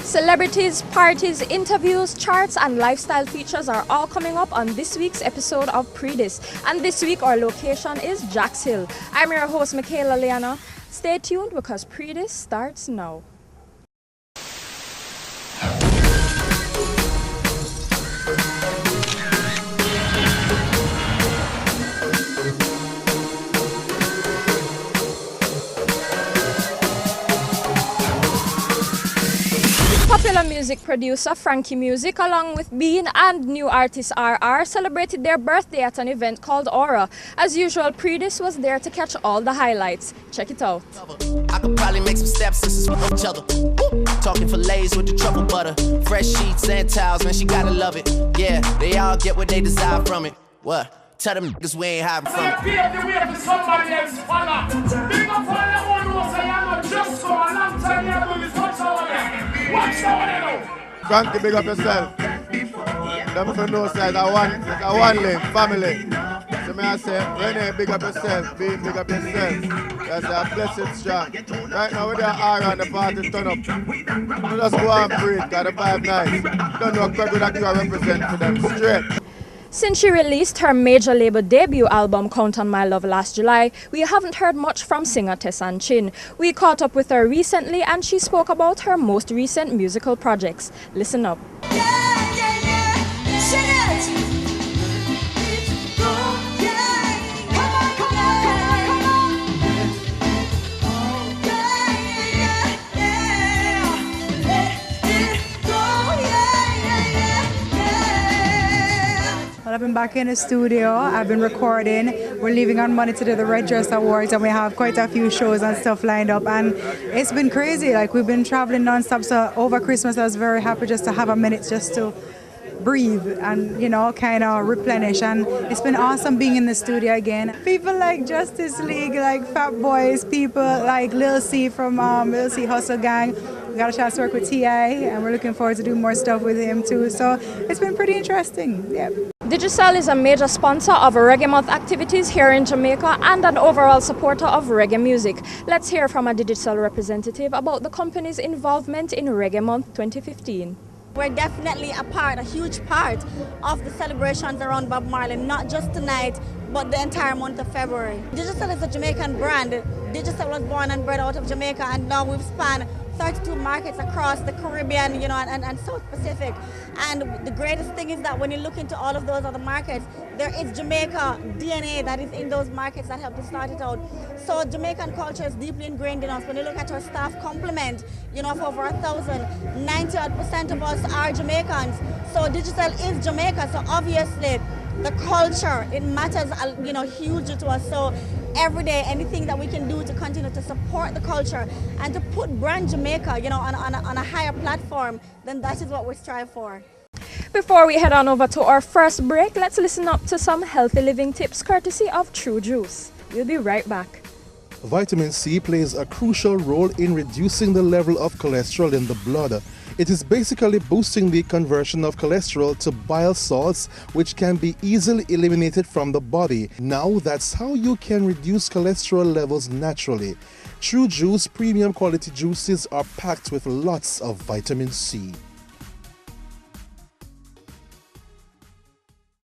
Celebrities, parties, interviews, charts and lifestyle features are all coming up on this week's episode of Pree Dis. And this week our location is Jacks Hill. I'm your host Michaela Leeanna. Stay tuned because Pree Dis starts now. Popular music producer Frankie Music, along with Bean and new artist RR, celebrated their birthday at an event called Aura. As usual, Pree Dis was there to catch all the highlights. Check it out. I could probably make some stepsisters from each other. Talking fillets with the truffle butter. Fresh sheets and towels, man, she gotta love it. Yeah, they all get what they desire from it. What? Tell them niggas we ain't hiding from it. Frankie, big up yourself. Them for no side, it's a one link, family. So may I say, Renee, big up yourself, Bean, big up yourself. That's a blessed strong. Right now, with the R on the party, turn up. We just go and breathe, got the vibe nice. Don't know Craig with a crew represent for them, straight. Since she released her major label debut album Count on My Love last July, we haven't heard much from singer Tessanne Chin. We caught up with her recently and she spoke about her most recent musical projects. Listen up. I've been back in the studio, I've been recording, we're leaving on Monday to do the Red Dress Awards and we have quite a few shows and stuff lined up and it's been crazy, like we've been traveling non-stop, so over Christmas I was very happy just to have a minute just to breathe and, you know, kind of replenish, and it's been awesome being in the studio again. People like Justice League, like Fat Boys, people like Lil C from Lil C Hustle Gang. We got a chance to work with T.I. and we're looking forward to doing more stuff with him too, so it's been pretty interesting. Yeah. Digicel is a major sponsor of Reggae Month activities here in Jamaica and an overall supporter of reggae music. Let's hear from a Digicel representative about the company's involvement in Reggae Month 2015. We're definitely a huge part of the celebrations around Bob Marley, not just tonight, but the entire month of February. Digicel is a Jamaican brand. Digicel was born and bred out of Jamaica, and now we've spanned 32 markets across the Caribbean, you know, and South Pacific. And the greatest thing is that when you look into all of those other markets, there is Jamaica DNA that is in those markets that helped to start it out. So Jamaican culture is deeply ingrained in us. When you look at our staff complement, you know, of over 1,000, 90% of us are Jamaicans. So Digicel is Jamaica, so obviously the culture, it matters, you know, hugely to us. So every day, anything that we can do to continue to support the culture and to put brand Jamaica, you know, on a higher platform, then that is what we strive for. Before we head on over to our first break, let's listen up to some healthy living tips courtesy of Tru Juice. We'll be right back. Vitamin C plays a crucial role in reducing the level of cholesterol in the blood. It is basically boosting the conversion of cholesterol to bile salts, which can be easily eliminated from the body. Now that's how you can reduce cholesterol levels naturally. Tru Juice premium quality juices are packed with lots of vitamin C.